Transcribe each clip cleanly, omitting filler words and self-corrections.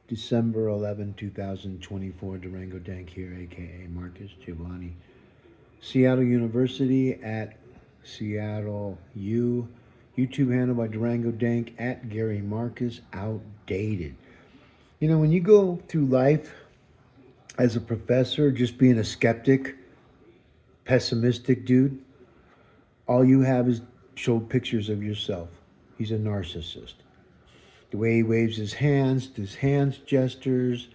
December 11, 2024. Durango Dank here, aka Marcus Giovanni. Seattle University at Seattle U. YouTube handle by Durango Dank at Gary Marcus. Outdated. You know, when you go through life as a professor, just being a skeptic, pessimistic dude, all you have is show pictures of yourself. He's a narcissist. The way he waves his hands gestures,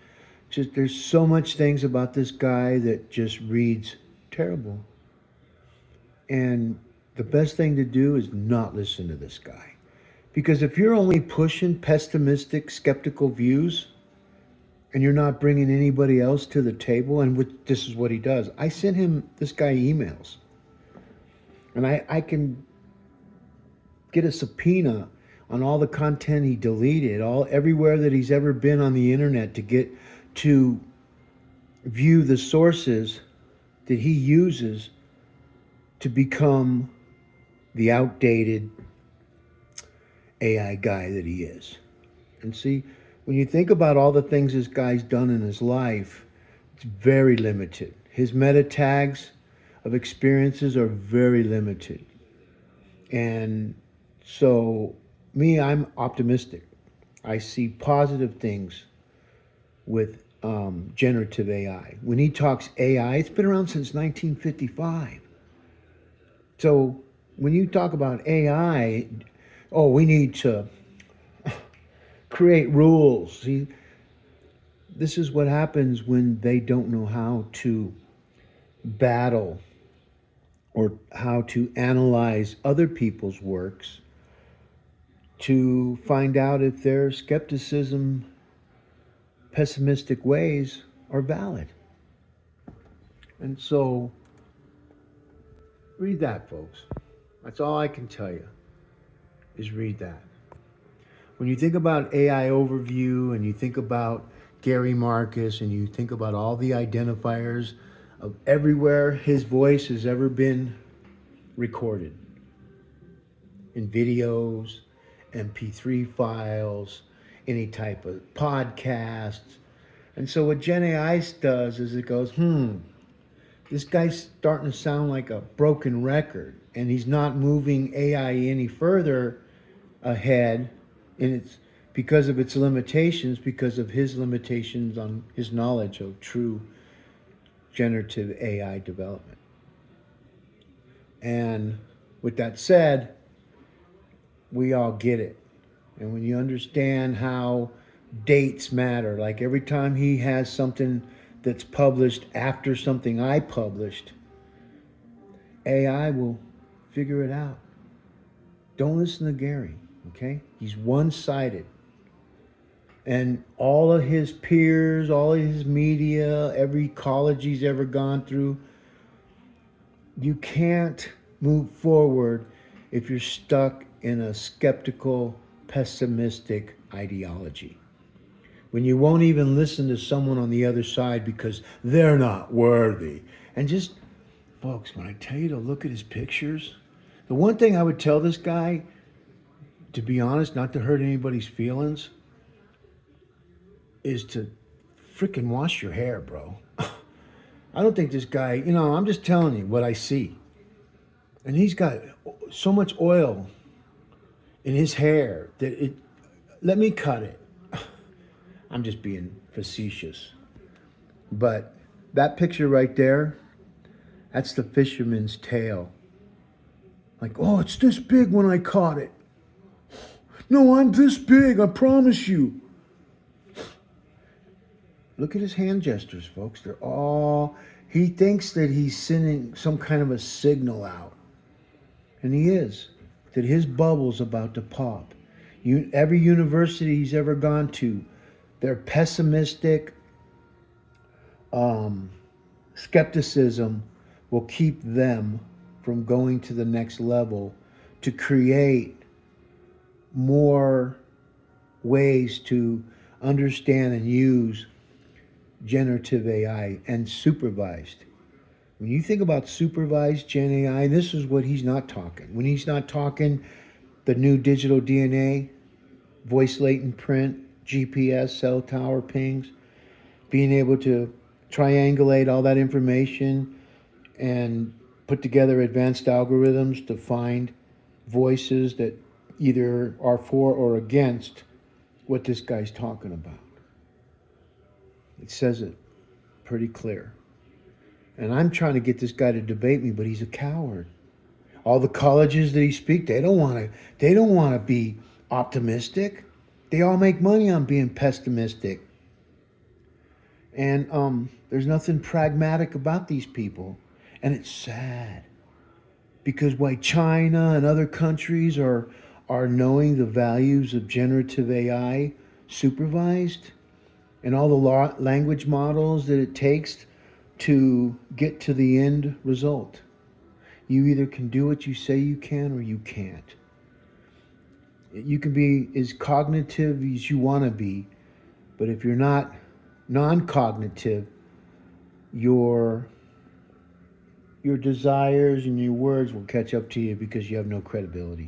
just there's so much things about this guy that just reads terrible. And the best thing to do is not listen to this guy. Because if you're only pushing pessimistic, skeptical views and you're not bringing anybody else to the table, and this is what he does. I sent this guy emails, and I can get a subpoena on all the content he deleted, everywhere that he's ever been on the internet to view the sources that he uses to become the outdated AI guy that he is. And see, when you think about all the things this guy's done in his life, it's very limited. His meta tags of experiences are very limited. And so, I'm optimistic. I see positive things with generative AI. When he talks AI, it's been around since 1955. So when you talk about AI, we need to create rules. See, this is what happens when they don't know how to battle or how to analyze other people's works to find out if their skepticism, pessimistic ways are valid. And so, read that, folks. That's all I can tell you, is read that. When you think about AI overview and you think about Gary Marcus and you think about all the identifiers of everywhere his voice has ever been recorded, in videos, MP3 files, any type of podcasts. And so what Gen AI does is it goes, this guy's starting to sound like a broken record, and he's not moving AI any further ahead, and it's because of its limitations, because of his limitations on his knowledge of true generative AI development. And with that said, we all get it. And when you understand how dates matter, like every time he has something that's published after something I published, AI will figure it out. Don't listen to Gary, okay? He's one-sided. And all of his peers, all of his media, every college he's ever gone through, you can't move forward if you're stuck in a skeptical, pessimistic ideology. When you won't even listen to someone on the other side because they're not worthy. And just, folks, when I tell you to look at his pictures, the one thing I would tell this guy, to be honest, not to hurt anybody's feelings, is to freaking wash your hair, bro. I don't think this guy, I'm just telling you what I see. And he's got so much oil in his hair that let me cut it. I'm just being facetious. But that picture right there, that's the fisherman's tail. Like, it's this big when I caught it. No, I'm this big, I promise you. Look at his hand gestures, folks. He thinks that he's sending some kind of a signal out. And he is. That his bubble's about to pop. Every university he's ever gone to, their pessimistic skepticism will keep them from going to the next level to create more ways to understand and use generative AI and supervised. When you think about supervised Gen AI, this is what he's not talking. When he's not talking the new digital DNA, voice latent print, GPS cell tower pings, being able to triangulate all that information and put together advanced algorithms to find voices that either are for or against what this guy's talking about. It says it pretty clear. And I'm trying to get this guy to debate me, but he's a coward. All the colleges that he speaks, they don't want to. They don't want to be optimistic. They all make money on being pessimistic. And there's nothing pragmatic about these people, and it's sad because why China and other countries are knowing the values of generative AI supervised and all the language models that it takes to get to the end result. You either can do what you say you can or you can't. You can be as cognitive as you want to be, but if you're not non-cognitive, your desires and your words will catch up to you because you have no credibility.